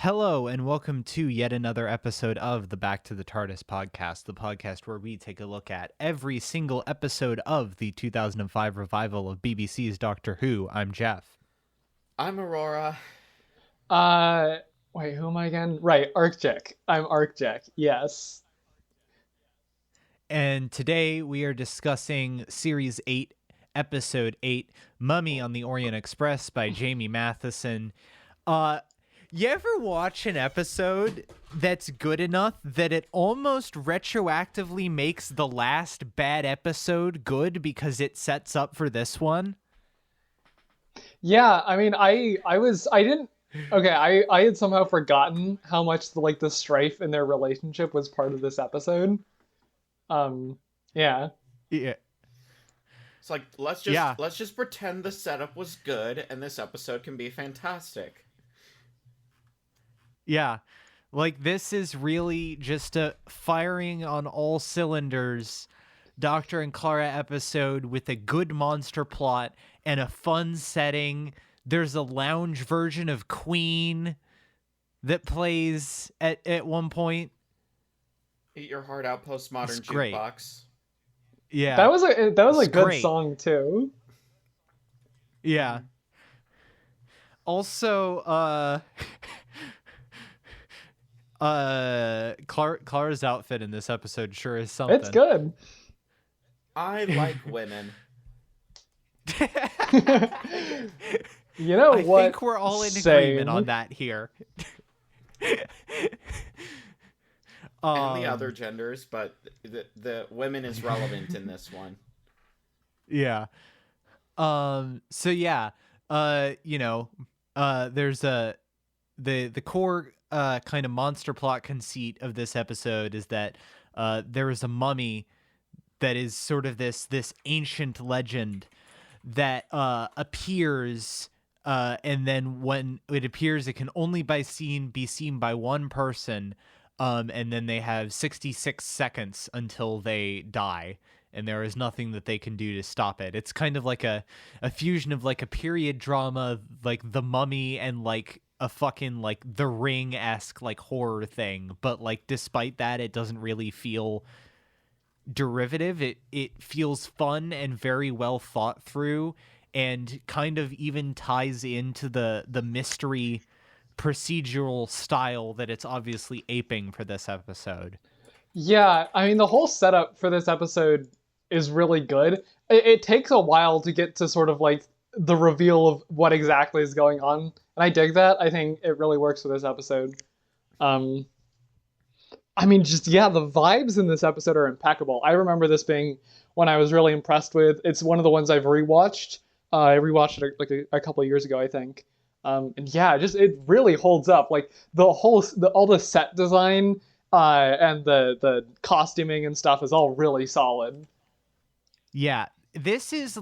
Hello, and welcome to yet another episode of the Back to the TARDIS podcast, the podcast where we take a look at every single episode of the 2005 revival of BBC's Doctor Who. I'm Jeff. I'm Aurora. Wait, who am I again? Right, Arcjack. I'm Arcjack, yes. And today we are discussing Series 8, Episode 8, Mummy on the Orient Express by Jamie Matheson. You ever watch an episode that's good enough that it almost retroactively makes the last bad episode good because it sets up for this one? Yeah, I mean, I didn't. Okay, I had somehow forgotten how much the strife in their relationship was part of this episode. Yeah. Yeah. It's like let's just pretend the setup was good and this episode can be fantastic. Yeah. Like, this is really just a firing on all cylinders Doctor and Clara episode with a good monster plot and a fun setting. There's a lounge version of Queen that plays at one point. Eat your heart out, postmodern great. jukebox. Yeah. That was a good great. song too. Yeah. Also, Clara's outfit in this episode sure is something. It's good. I like women. You know I what? think we're all in agreement on that here. And the other genders, but the women is relevant in this one. Yeah. So yeah. There's the core kind of monster plot conceit of this episode is that there is a mummy that is sort of this ancient legend that appears, and then when it appears, it can only be seen by one person, and then they have 66 seconds until they die, and there is nothing that they can do to stop it. It's kind of like a fusion of like a period drama, like The Mummy, and like a fucking like The Ring-esque like horror thing, but like despite that, it doesn't really feel derivative. It feels fun and very well thought through, and kind of even ties into the mystery procedural style that it's obviously aping for this episode. Yeah, I mean, the whole setup for this episode is really good. It takes a while to get to sort of like the reveal of what exactly is going on, and I dig that. I think it really works for this episode. I mean, just, yeah, the vibes in this episode are impeccable. I remember this being one I was really impressed with. It's one of the ones I've rewatched. I rewatched it a couple of years ago, I think. And yeah, it really holds up. Like all the set design and the costuming and stuff is all really solid. Yeah, this is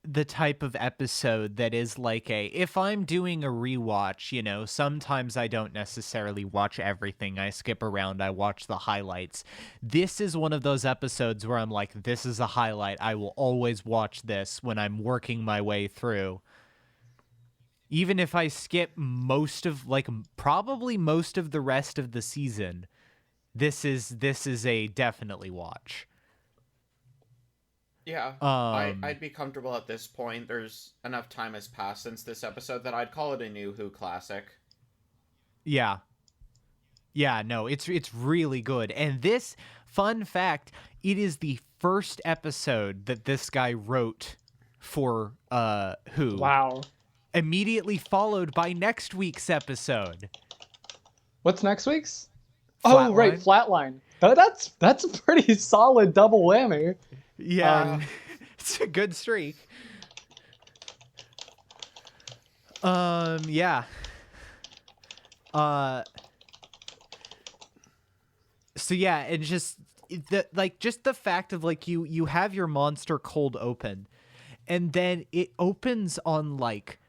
the type of episode that is like if I'm doing a rewatch, sometimes I don't necessarily watch everything. I skip around, I watch the highlights. This is one of those episodes where I'm like, this is a highlight. I will always watch this when I'm working my way through. Even if I skip probably most of the rest of the season, this is a definitely watch. Yeah, I'd be comfortable at this point. There's enough time has passed since this episode that I'd call it a new Who classic. Yeah. Yeah, no, it's really good. And this, fun fact, it is the first episode that this guy wrote for Who. Wow. Immediately followed by next week's episode. What's next week's? Flatline. Oh, right, Flatline. That's a pretty solid double whammy. Yeah, it's a good streak. Yeah. So yeah, and just the fact of like you have your monster cold open, and then it opens on like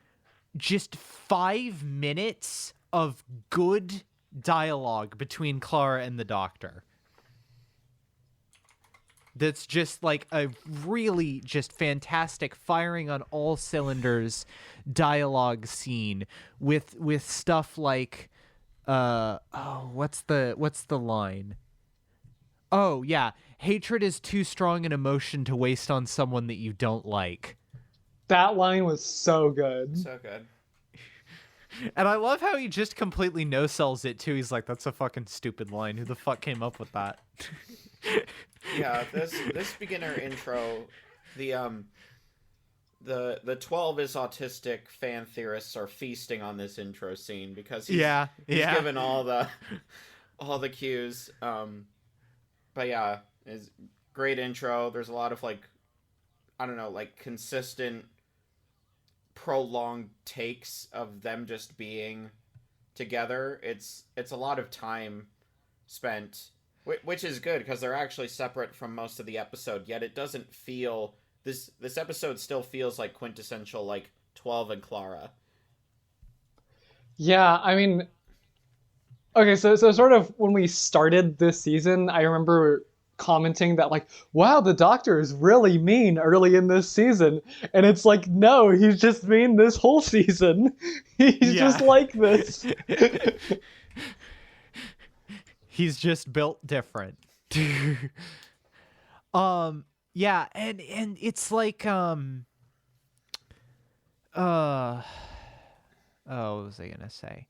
just 5 minutes of good dialogue between Clara and the Doctor. that's just like a really just fantastic firing on all cylinders dialogue scene with stuff like what's the line? Oh yeah, hatred is too strong an emotion to waste on someone that you don't like. That line was so good. So good. And I love how he just completely no-sells it too. He's like, that's a fucking stupid line. Who the fuck came up with that? Yeah, this beginner intro, the 12 is autistic fan theorists are feasting on this intro scene because he's given all the cues. But yeah, it's great intro. There's a lot of like, I don't know, like consistent prolonged takes of them just being together. It's a lot of time spent, which is good because they're actually separate from most of the episode, yet it doesn't feel this episode still feels like quintessential like 12 and Clara. Yeah, I mean, okay, so sort of when we started this season, I remember commenting that like, wow, the Doctor is really mean early in this season, and it's like, no, he's just mean this whole season. He's just like this. He's just built different. Yeah, and it's like what was I gonna say?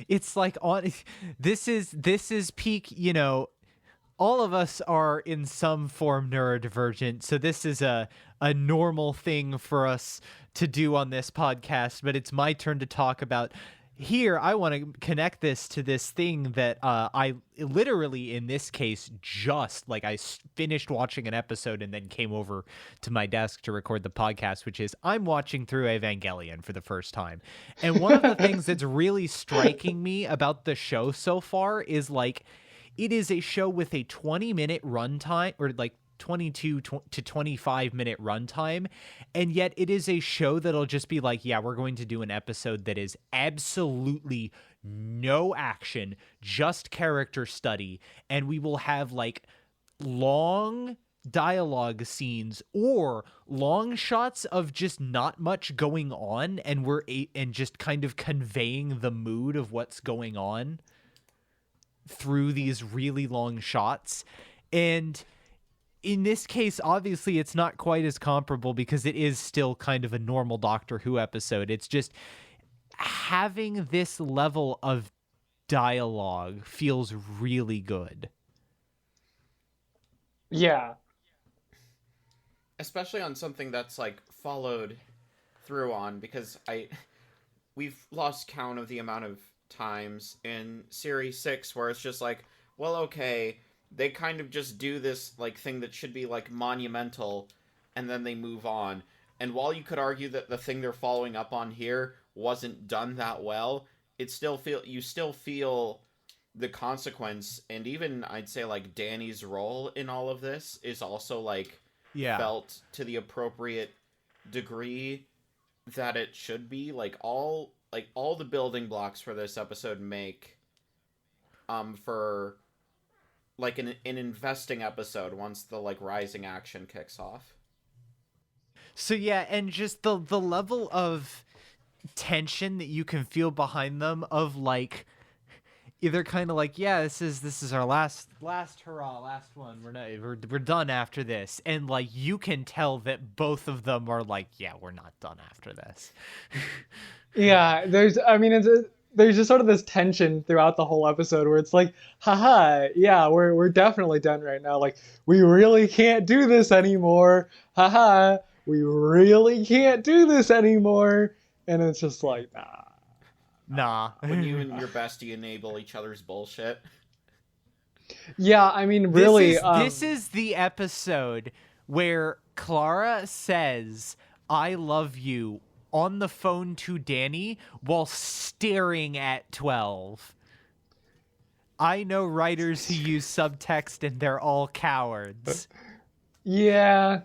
It's like this is peak, you know, all of us are in some form neurodivergent, so this is a normal thing for us to do on this podcast, but it's my turn to talk about. Here, I want to connect this to this thing that I literally, in this case, just like I finished watching an episode and then came over to my desk to record the podcast, which is I'm watching through Evangelion for the first time. And one of the things that's really striking me about the show so far is like, it is a show with a 20-minute runtime, or like 22 to 25 minute runtime, and yet it is a show that'll just be like, yeah, we're going to do an episode that is absolutely no action, just character study, and we will have like long dialogue scenes or long shots of just not much going on, and and just kind of conveying the mood of what's going on through these really long shots. And in this case, obviously, it's not quite as comparable because it is still kind of a normal Doctor Who episode. It's just having this level of dialogue feels really good. Yeah. Especially on something that's like followed through on, because we've lost count of the amount of times in series 6 where it's just like, well, okay, they kind of just do this like thing that should be like monumental and then they move on. And while you could argue that the thing they're following up on here wasn't done that well, you still feel the consequence. And even I'd say like Danny's role in all of this is also like felt to the appropriate degree that it should be. Like all the building blocks for this episode make for like an investing episode once the like rising action kicks off. So yeah, and just the level of tension that you can feel behind them, of like either kind of like, yeah, this is our last hurrah, last one. We're done after this, and like you can tell that both of them are like, yeah, we're not done after this. Yeah, there's just sort of this tension throughout the whole episode where it's like, haha, yeah, we're definitely done right now. Like, we really can't do this anymore. Haha, we really can't do this anymore. And it's just like, nah. When you and your bestie enable each other's bullshit. Yeah, I mean, really. This is the episode where Clara says, I love you, on the phone to Danny while staring at 12. I know writers who use subtext and they're all cowards. Yeah.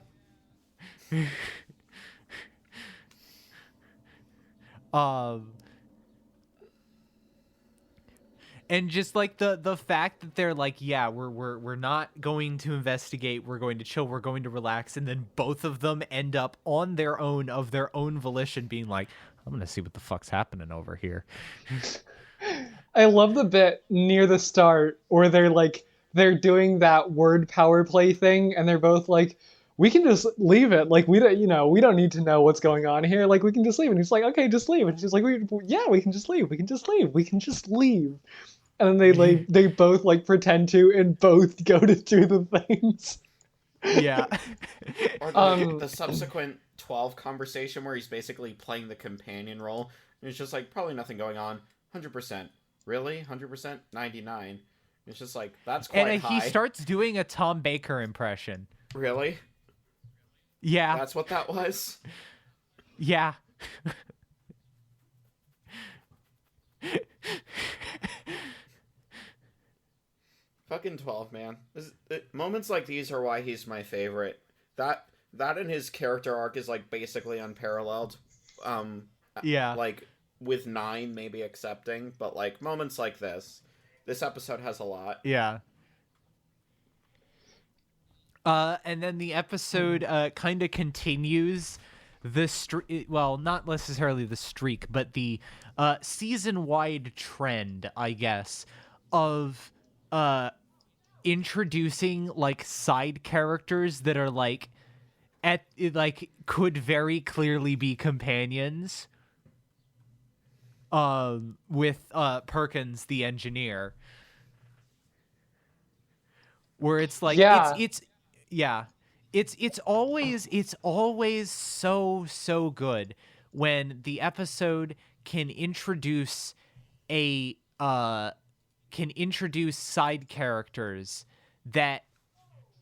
And just like the fact that they're like, yeah, we're not going to investigate, we're going to chill, we're going to relax, and then both of them end up on their own of their own volition being like, I'm gonna see what the fuck's happening over here. I love the bit near the start where they're doing that word power play thing, and they're both like, "We can just leave it. Like we don't need to know what's going on here. Like we can just leave." And he's like, "Okay, just leave." And she's like, "Yeah, we can just leave. We can just leave. We can just leave." And then they both like pretend to, and both go to do the things. Yeah. Or the subsequent 12 conversation where he's basically playing the companion role, and it's just like, probably nothing going on. 100%. Really? 100%? 99. It's just like, that's quite And high. he starts doing a Tom Baker impression. Really? Yeah. That's what that was? Yeah. Fucking 12, man. Moments like these are why he's my favorite. That and his character arc is like basically unparalleled. Yeah. Like with 9 maybe accepting, but like moments like this episode has a lot. Yeah. And then the episode kind of continues the streak. Well, not necessarily the streak, but the season-wide trend, I guess, of introducing like side characters that are like could very clearly be companions. With Perkins the engineer, where it's like it's always so good when the episode can introduce side characters that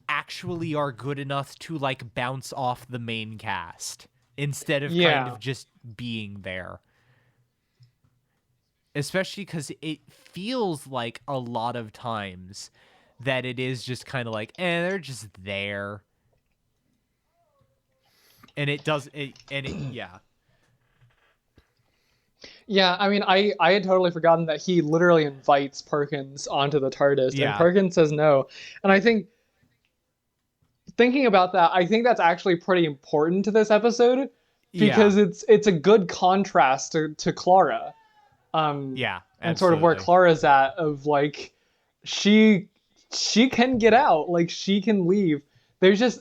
actually are good enough to like bounce off the main cast instead of kind of just being there. Especially because it feels like a lot of times that it is just kind of like, they're just there. And yeah. Yeah, I mean, I had totally forgotten that he literally invites Perkins onto the TARDIS, and Perkins says no. And I think, thinking about that, I think that's actually pretty important to this episode, because it's a good contrast to Clara. Yeah, absolutely. And sort of where Clara's at, of like, she can get out, like she can leave. There's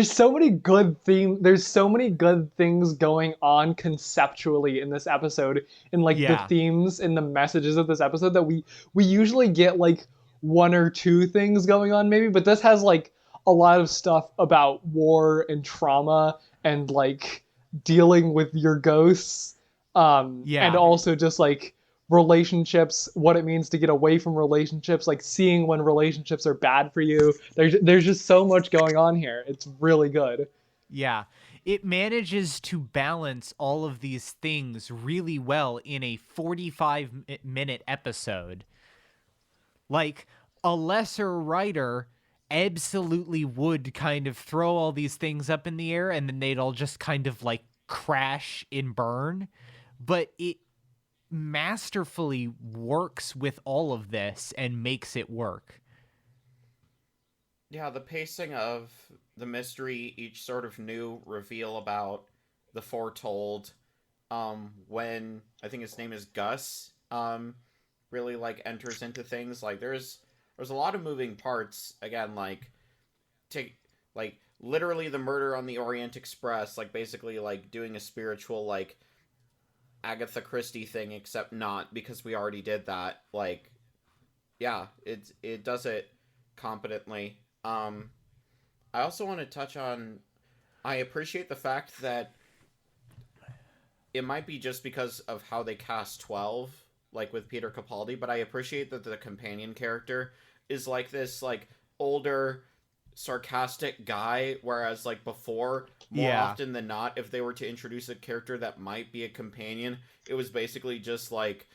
so many good there's so many good things going on conceptually in this episode, in like the themes and the messages of this episode, that we usually get like one or two things going on maybe, but this has like a lot of stuff about war and trauma and like dealing with your ghosts. And also just like relationships, what it means to get away from relationships, like seeing when relationships are bad for you. There's just so much going on here. It's really good. Yeah. It manages to balance all of these things really well in a 45-minute episode. Like, a lesser writer absolutely would kind of throw all these things up in the air and then they'd all just kind of like crash and burn. But it masterfully works with all of this and makes it work. Yeah, the pacing of the mystery, each sort of new reveal about the foretold, when I think his name is Gus, really like enters into things. Like there's a lot of moving parts. Again, like literally the murder on the Orient Express, like basically like doing a spiritual like Agatha Christie thing, except not, because we already did that. Like, yeah, it does it competently. I also want to touch on, I appreciate the fact that it might be just because of how they cast 12, like with Peter Capaldi, but I appreciate that the companion character is like this like older sarcastic guy, whereas like before, more often than not, if they were to introduce a character that might be a companion, it was basically just like,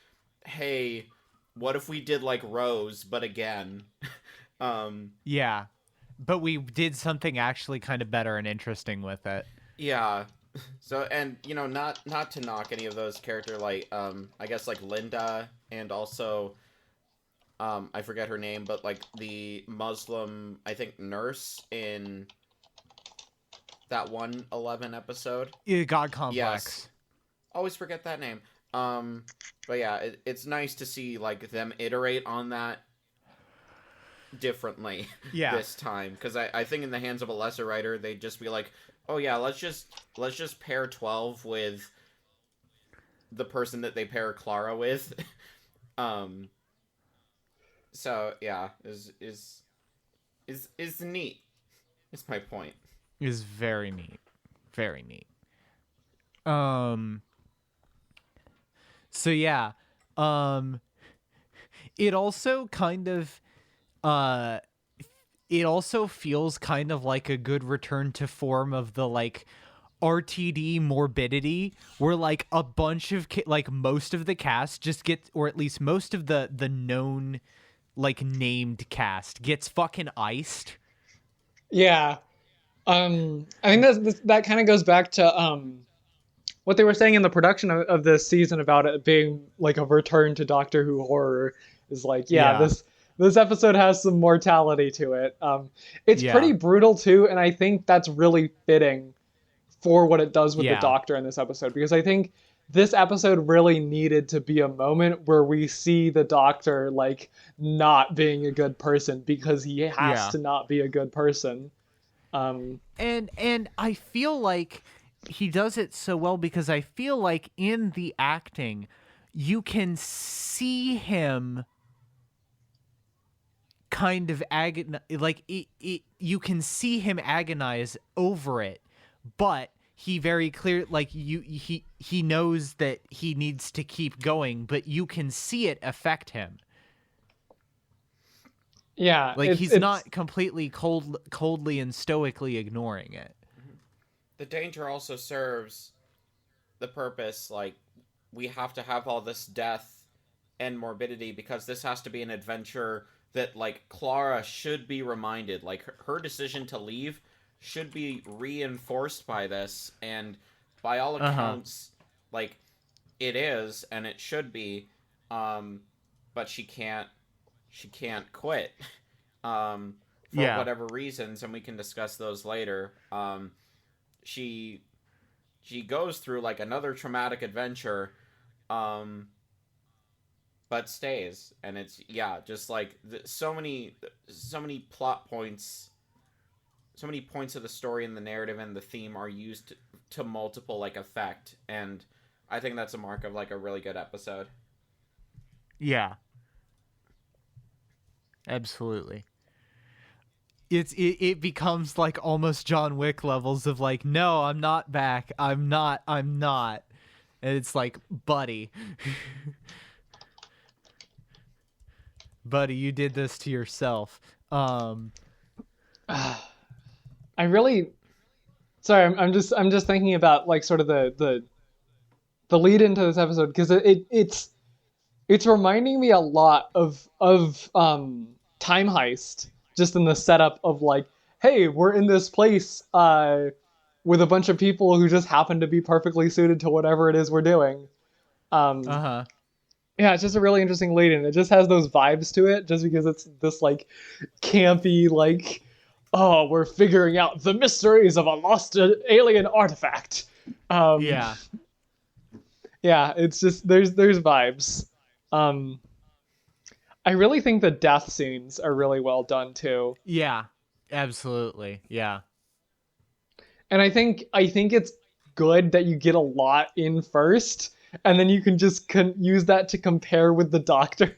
hey, what if we did like Rose but again? Yeah, but we did something actually kind of better and interesting with it. Yeah. So, and you know, not to knock any of those characters, like I guess like Linda, and also I forget her name, but like the Muslim, I think, nurse in that 111 episode. Yeah, God Yes, Complex. always forget that name. But yeah, it's nice to see like them iterate on that differently Yeah. this time, because I think in the hands of a lesser writer they'd just be like, oh yeah, let's just pair 12 with the person that they pair Clara with. um so yeah, is neat, is my point. Is very neat. Very neat. Um so yeah. Um it also kind of uh it also feels kind of like a good return to form of the like RTD morbidity, where like a bunch of like most of the cast just gets, or at least most of the known like named cast gets fucking iced. Yeah. I think that kind of goes back to what they were saying in the production of this season about it being like a return to Doctor Who horror. Is like, yeah, Yeah. this episode has some mortality to it. It's Yeah. pretty brutal too, and I think that's really fitting for what it does with the Yeah. Doctor in this episode, because I think this episode really needed to be a moment where we see the Doctor like not being a good person because he has Yeah. to not be a good person. And I feel like he does it so well because I feel like in the acting you can see him kind of you can see him agonize over it, but he very clear, like he knows that he needs to keep going, but you can see it affect him. Yeah, Like he's it's not completely coldly and stoically ignoring it. The danger also serves the purpose, like, we have to have all this death and morbidity because this has to be an adventure that, like, Clara should be reminded. Like, her decision to leave should be reinforced by this, and by all accounts, like, it is, and it should be, but she can't quit, for Yeah. whatever reasons, and we can discuss those later. She goes through like another traumatic adventure, but stays, and it's, yeah, just like so many plot points, so many points of the story and the narrative and the theme are used to multiple like effect, and I think that's a mark of like a really good episode. Yeah. Absolutely. It becomes like almost John Wick levels of like, no, I'm not back. I'm not. And it's like, buddy. Buddy, you did this to yourself. I really sorry. I'm just thinking about like sort of the lead into this episode, because it's reminding me a lot of Time Heist, just in the setup of like, hey, we're in this place with a bunch of people who just happen to be perfectly suited to whatever it is we're doing. Um, Uh-huh. yeah, it's just a really interesting lead, and it just has those vibes to it, just because it's this like campy, like, oh, we're figuring out the mysteries of a lost alien artifact. Yeah. Yeah, it's just there's vibes. Um, I really think the death scenes are really well done too, Yeah. Absolutely. Yeah. and I think it's good that you get a lot in first, and then you can just use that to compare with the Doctor.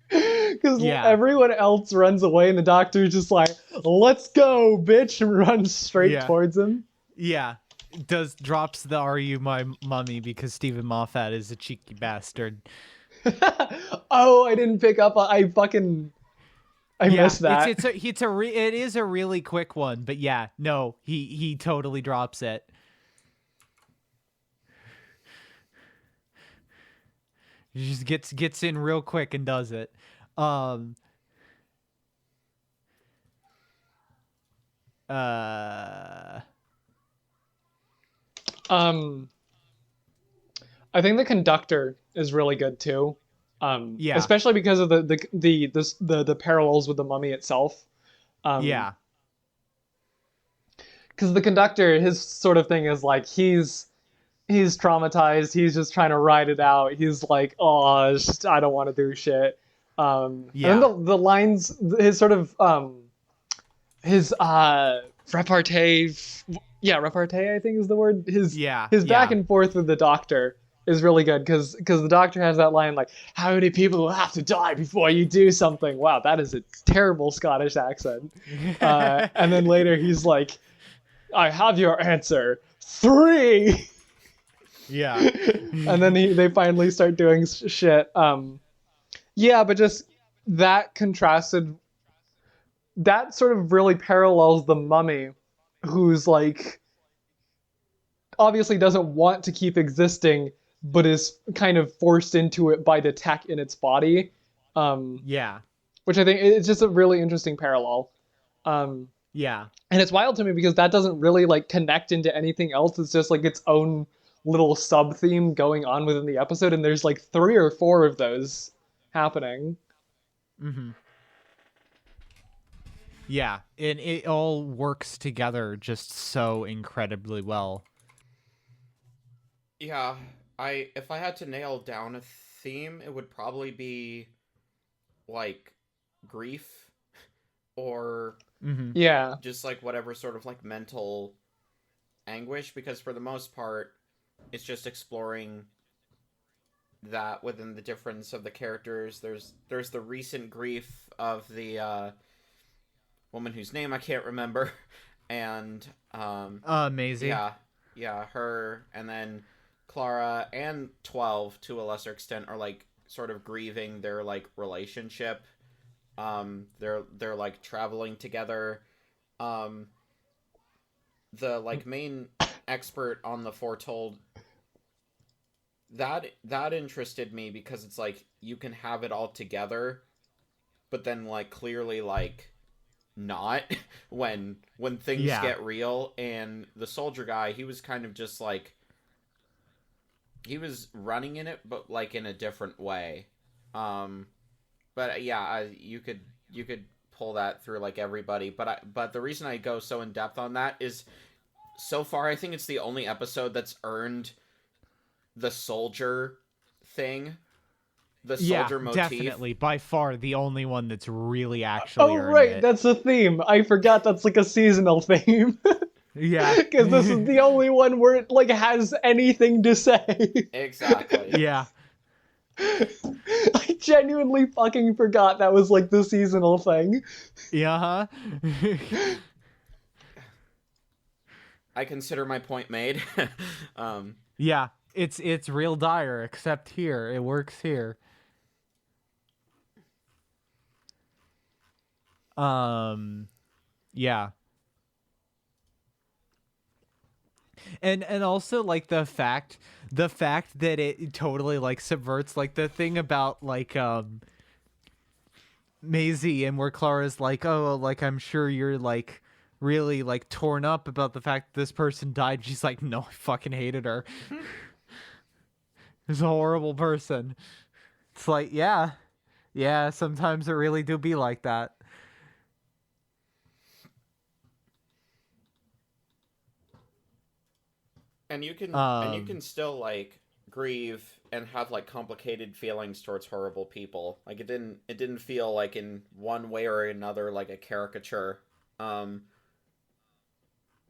Because Yeah. everyone else runs away, and the Doctor's just like, "Let's go, bitch!" and runs straight Yeah. towards him. Yeah. Drops the "Are you my mummy?" because Stephen Moffat is a cheeky bastard. Oh, I didn't pick up. I missed that. It is a really quick one, but yeah, no, he totally drops it. He just gets in real quick and does it. Um uh Um, I think the conductor is really good too. Yeah. Especially because of the parallels with the mummy itself. Um, Yeah. because the conductor, his sort of thing is like he's traumatized. He's just trying to ride it out. He's like, oh, I don't want to do shit. And then Yeah. the lines, his sort of his repartee, yeah, repartee, I think is the word. Yeah. His back Yeah. and forth with the doctor is really good because the doctor has that line like, how many people will have to die before you do something? Wow, that is a terrible Scottish accent. And then later he's like, I have your answer. 3. Yeah. And then they finally start doing shit. Yeah, but just that contrasted, that sort of really parallels the mummy, who's like obviously doesn't want to keep existing, but is kind of forced into it by the tech in its body. Yeah. Which I think it's just a really interesting parallel. Yeah. And it's wild to me because that doesn't really like connect into anything else. It's just like its own little sub theme going on within the episode, and there's like 3 or 4 of those happening. Mm-hmm. Yeah. And it all works together just so incredibly well. Yeah, if I had to nail down a theme, it would probably be like grief or Mm-hmm. Yeah. just like whatever sort of like mental anguish, because for the most part it's just exploring that within the difference of the characters. There's the recent grief of the woman whose name I can't remember, and Maisie. yeah, her, and then Clara and 12 to a lesser extent are like sort of grieving their like relationship. They're like traveling together. The like main expert on the foretold, that interested me because it's like you can have it all together, but then like clearly like not when things Yeah. get real. And the soldier guy, he was kind of just like he was running in it, but like in a different way. But yeah, you could pull that through like everybody. But the reason I go so in depth on that is so far I think it's the only episode that's earned the soldier thing, the Yeah, soldier motif. definitely. By far the only one that's really actually Oh, earned right, it. that's a theme. I forgot that's like a seasonal theme. Yeah. Because this is the only one where it like has anything to say. Exactly. Yeah. I genuinely fucking forgot that was like the seasonal thing. Yeah. I consider my point made. Yeah. It's real dire, except here. It works here. Yeah. And also like the fact that it totally like subverts like the thing about like Maisie, and where Clara's like, oh, like I'm sure you're like really like torn up about the fact that this person died. She's like, no, I fucking hated her. She's a horrible person. It's like, yeah, sometimes it really do be like that. And you can still like grieve and have like complicated feelings towards horrible people. Like it didn't feel like in one way or another like a caricature. Um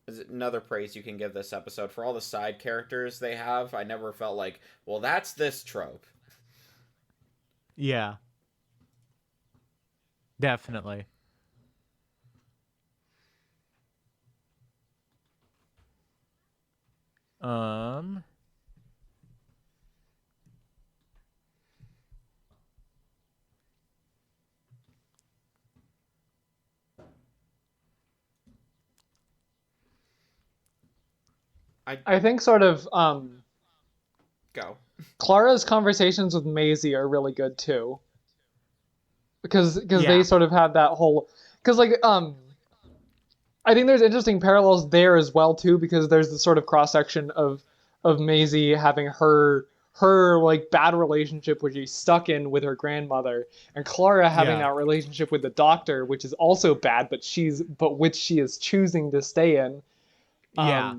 is another praise you can give this episode for all the side characters they have. I never felt like, well, that's this trope. Yeah, definitely. Um, I think sort of Go. Clara's conversations with Maisie are really good too. Because they yeah, sort of have that whole because like I think there's interesting parallels there as well too, because there's the sort of cross section of Maisie having her her like bad relationship which she's stuck in with her grandmother, and Clara having Yeah. that relationship with the doctor which is also bad, but which she is choosing to stay in. Yeah.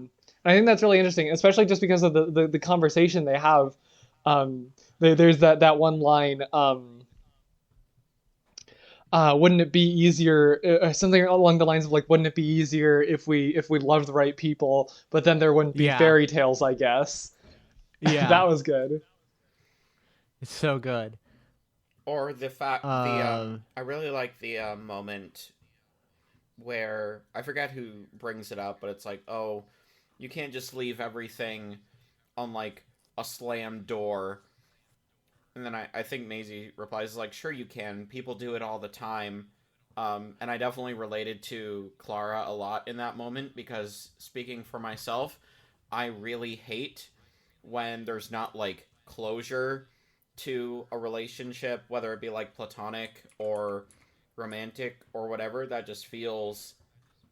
I think that's really interesting, especially just because of the conversation they have. There's that one line. Wouldn't it be easier, something along the lines of like, wouldn't it be easier if we loved the right people, but then there wouldn't be Yeah. fairy tales, I guess. Yeah. That was good. It's so good. Or Um I really like the moment where I forget who brings it up, but it's like, oh, you can't just leave everything on like a slammed door. And then I think Maisie replies like, sure you can. People do it all the time. And I definitely related to Clara a lot in that moment because speaking for myself, I really hate when there's not like closure to a relationship, whether it be like platonic or romantic or whatever. That just feels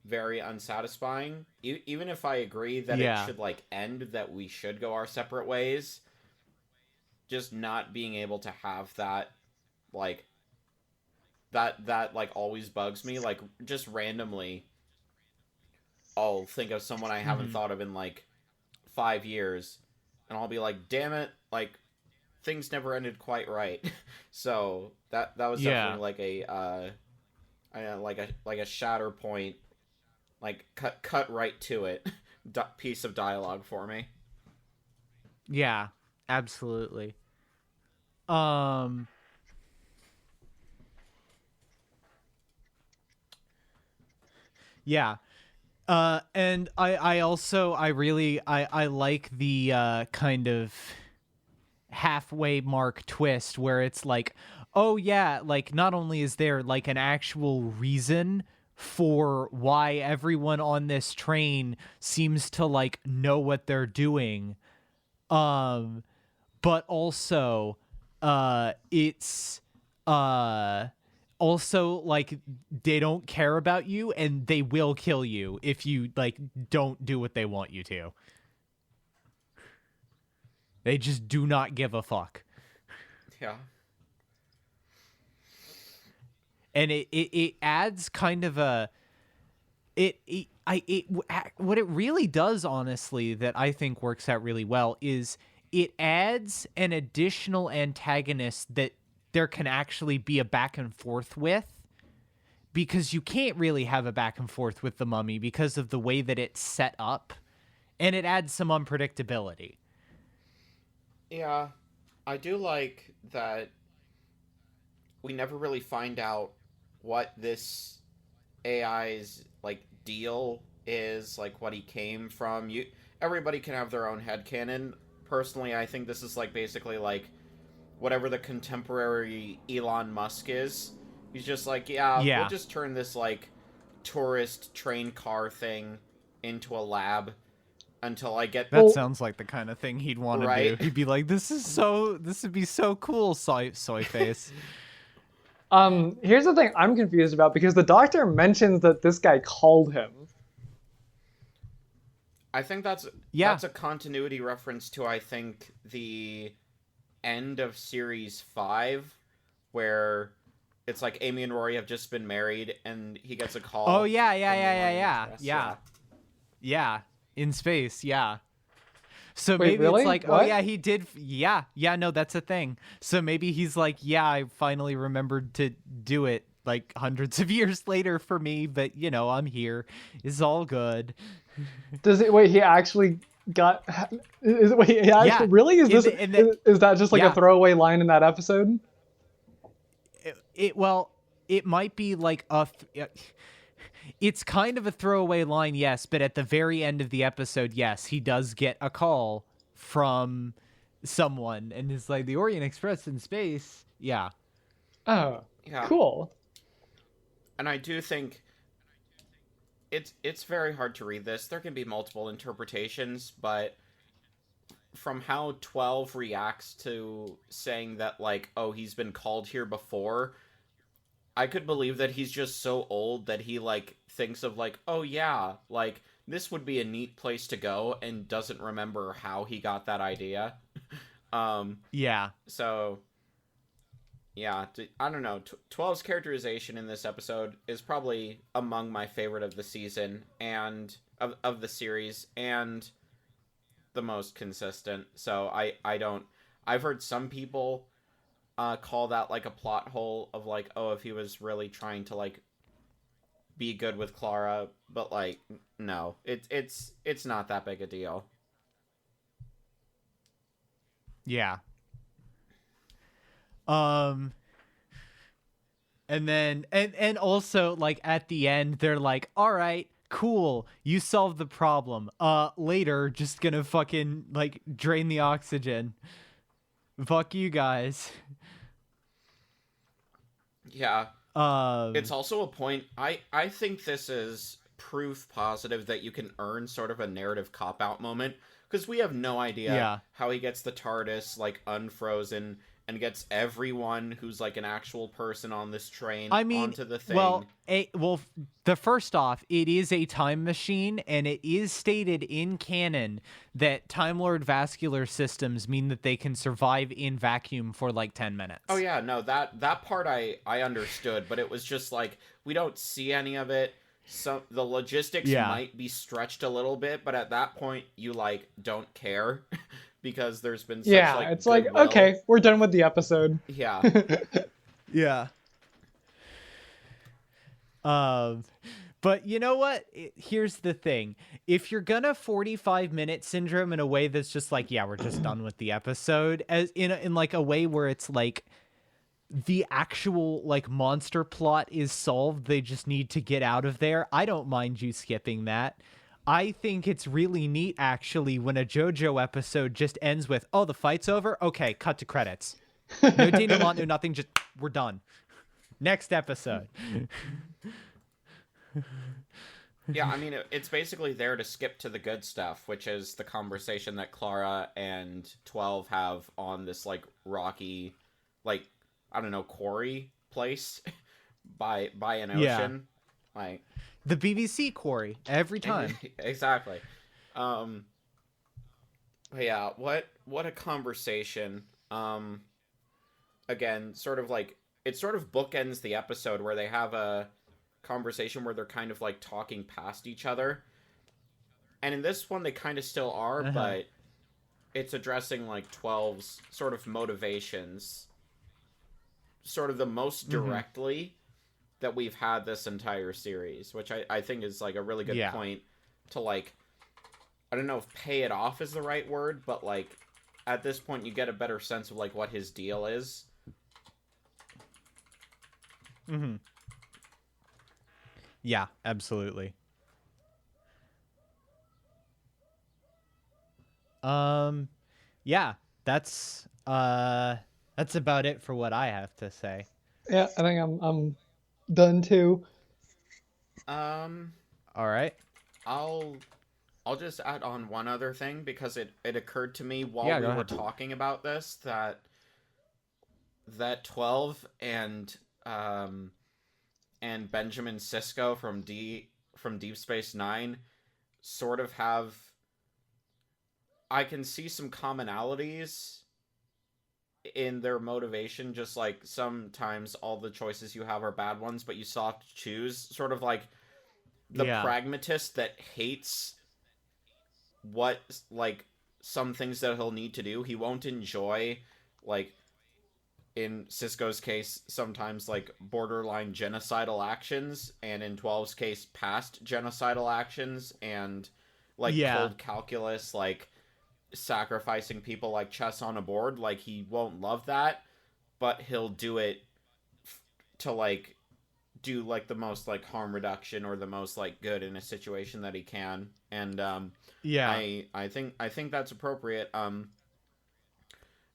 very unsatisfying. Even if I agree that it yeah. should like end, that we should go our separate ways, just not being able to have that like that like always bugs me. Like just randomly I'll think of someone I haven't Mhm. thought of in like 5 years, and I'll be like, damn it, like things never ended quite right. So that was definitely Yeah. like like a shatter point, like cut right to it piece of dialogue for me. Yeah. Absolutely. Um yeah. And I also I like the kind of halfway mark twist where it's like, oh yeah, like not only is there like an actual reason for why everyone on this train seems to like know what they're doing, um but also it's uh also like they don't care about you and they will kill you if you like don't do what they want you to. They just do not give a fuck. Yeah. And it adds kind of a what it really does, honestly, that I think works out really well is it adds an additional antagonist that there can actually be a back and forth with, because you can't really have a back and forth with the Mummy because of the way that it's set up, and it adds some unpredictability. Yeah. I do like that we never really find out what this AI's like deal is, like what he came from. You Everybody can have their own headcanon. Personally, I think this is like basically like whatever the contemporary Elon Musk is. He's just like, yeah, we'll Yeah. just turn this like tourist train car thing into a lab until I get That Well, sounds like the kind of thing he'd want to do. right. He'd be like, this would be so cool, soy face." here's the thing I'm confused about because the doctor mentions that this guy called him. I think Yeah. that's a continuity reference to I think the end of series 5 where it's like Amy and Rory have just been married and he gets a Oh call yeah, yeah, from the yeah, yeah, Orient yeah. Express. Yeah. Yeah. Yeah. In space, yeah. So Wait, maybe it's really? like, oh What? yeah, he did. Yeah, yeah, no, that's a thing. So maybe he's like, yeah, I finally remembered to do it like hundreds of years later for me, but I'm here. It's all good. Does it? Wait, he actually got. Wait, he actually Yeah, really is in this? the Is that just like a yeah. throwaway line in that episode? Well, it might be like it's kind of a throwaway line, yes, but at the very end of the episode, yes, he does get a call from someone and is like, the Orient Express in space. Yeah. Oh, Yeah. cool. And I do think it's very hard to read this. There can be multiple interpretations, but from how 12 reacts to saying that like, oh, he's been called here before, I could believe that he's just so old that he like thinks of like, oh yeah, like this would be a neat place to go and doesn't remember how he got that idea. Yeah. So yeah, I don't know. 12's characterization in this episode is probably among my favorite of the season and of the series, and the most consistent. So I don't. I've heard some people call that like a plot hole of like, oh, if he was really trying to like be good with Clara, but like no, it's not that big a deal. Yeah. Um and then and also like at the end they're like, "All right, cool. You solved the problem. Later just going to fucking like drain the oxygen. Fuck you guys." Yeah. It's Um also a point. I think this is proof positive that you can earn sort of a narrative cop out moment, because we have no idea yeah. how he gets the TARDIS like unfrozen and gets everyone who's like an actual person on this train I mean, onto the thing. the first off, it is a time machine, and it is stated in canon that Time Lord vascular systems mean that they can survive in vacuum for like 10 minutes. Oh yeah, no, that part I understood, but it was just like we don't see any of it. So the logistics might be stretched a little bit, but at that point you like don't care because there's been such Yeah, like it's like, goodwill. okay, we're done with the episode. Yeah. Yeah. But you know what? Here's the thing. If you're gonna 45-minute syndrome in a way that's just like, yeah, we're just done with the episode, as in like a way where it's like the actual like monster plot is solved, they just need to get out of there, I don't mind you skipping that. I think it's really neat actually when a JoJo episode just ends with, oh, the fight's over? Okay, cut to credits. No denouement, no nothing, just we're done. Next episode. Yeah, I mean, it's basically there to skip to the good stuff, which is the conversation that Clara and 12 have on this, like, rocky, like, I don't know, quarry place by an ocean. Yeah. Like, the BBC quarry, every time. Exactly. But yeah, what a conversation. Again, sort of like, it sort of bookends the episode where they have a conversation where they're kind of like talking past each other, and in this one they kind of still are, but it's addressing like 12's sort of motivations sort of the most directly that we've had this entire series, which I think is like a really good point to like, I don't know if pay it off is the right word, but like at this point you get a better sense of like what his deal is. Yeah, absolutely. Yeah, that's about it for what I have to say. Yeah, I think I'm done too. All right. I'll just add on one other thing, because it occurred to me while we were talking about this that 12 and Benjamin Sisko from Deep Space Nine sort of have, I can see some commonalities in their motivation, just like sometimes all the choices you have are bad ones, but you still have to choose. Sort of like the pragmatist that hates what, like, some things that he'll need to do. He won't enjoy, like, in Sisko's case, sometimes, like, borderline genocidal actions, and in 12's case, past genocidal actions, and, like, cold calculus, like, sacrificing people like chess on a board. Like, he won't love that, but he'll do it to, like, do, like, the most, like, harm reduction or the most, like, good in a situation that he can. And, I think that's appropriate.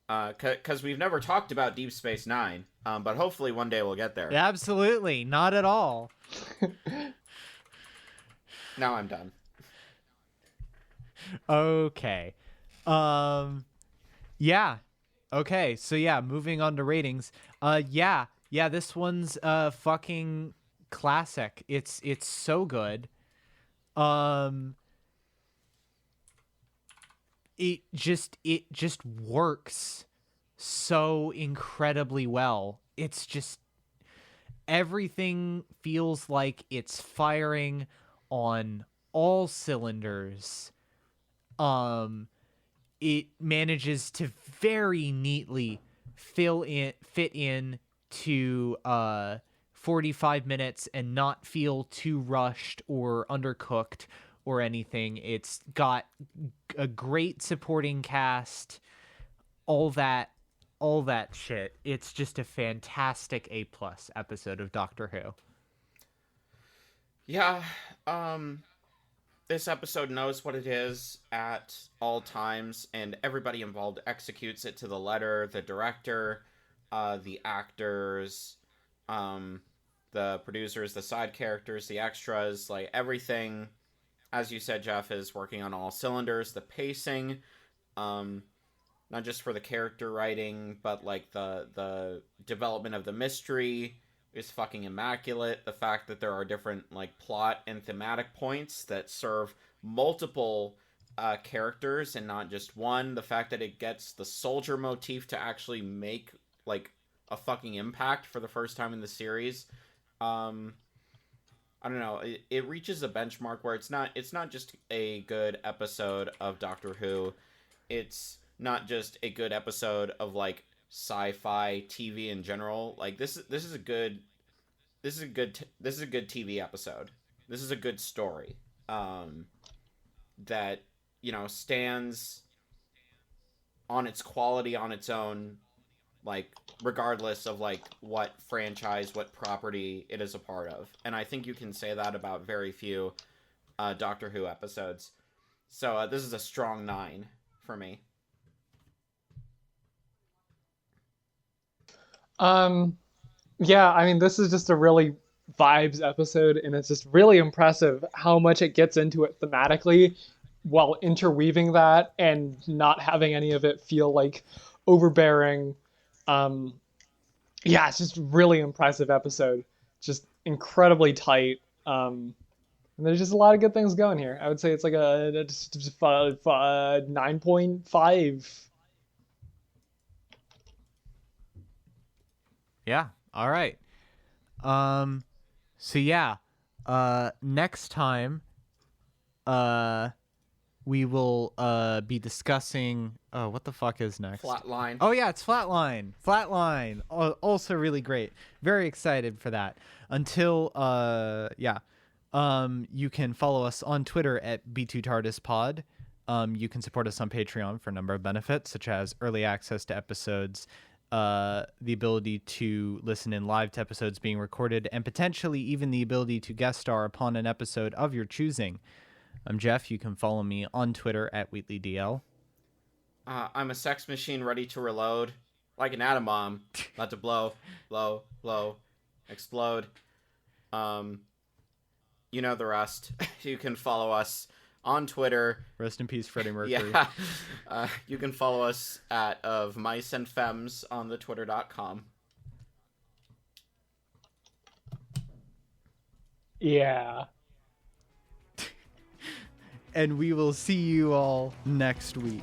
Because we've never talked about Deep Space Nine, but hopefully one day we'll get there. Absolutely, not at all. Now I'm done. Okay. Yeah. Okay, so yeah, moving on to ratings. Yeah, this one's fucking classic. It's so good. it just works so incredibly well. It's just everything feels like it's firing on all cylinders. It manages to very neatly fit in to 45 minutes and not feel too rushed or undercooked or anything. It's got a great supporting cast, all that shit. It's just a fantastic A+ episode of Doctor Who. Yeah, this episode knows what it is at all times, and everybody involved executes it to the letter. The director, the actors, the producers, the side characters, the extras, like everything, as you said, Geoff, is working on all cylinders. The pacing, not just for the character writing, but like the development of the mystery is fucking immaculate. The fact that there are different like plot and thematic points that serve multiple characters and not just one. The fact that it gets the soldier motif to actually make like a fucking impact for the first time in the series. I don't know. It reaches a benchmark where it's not just a good episode of Doctor Who. It's not just a good episode of like sci-fi TV in general. Like this is a good TV episode. This is a good story that, you know, stands on its quality on its own, like regardless of like what franchise, what property it is a part of. And I think you can say that about very few Doctor Who episodes. So this is a strong 9 for me. Yeah, I mean, this is just a really vibes episode, and it's just really impressive how much it gets into it thematically while interweaving that and not having any of it feel like overbearing. Yeah, it's just really impressive episode. Just incredibly tight. And there's just a lot of good things going here. I would say it's like a 9.5. Yeah. All right. So yeah, next time, we will, be discussing, oh, what the fuck is next? Flatline. Oh yeah, it's Flatline. Flatline. Also really great. Very excited for that. Until, yeah. You can follow us on Twitter at B2TARDISPod. You can support us on Patreon for a number of benefits, such as early access to episodes, the ability to listen in live to episodes being recorded, and potentially even the ability to guest star upon an episode of your choosing. I'm Geoff. You can follow me on Twitter at WheatleyDL. I'm a sex machine ready to reload, like an atom bomb, about to blow, explode. You know the rest. You can follow us on Twitter. Rest in peace, Freddie Mercury. Yeah. You can follow us at Of Mice and Femmes on the Twitter.com. Yeah. And we will see you all next week.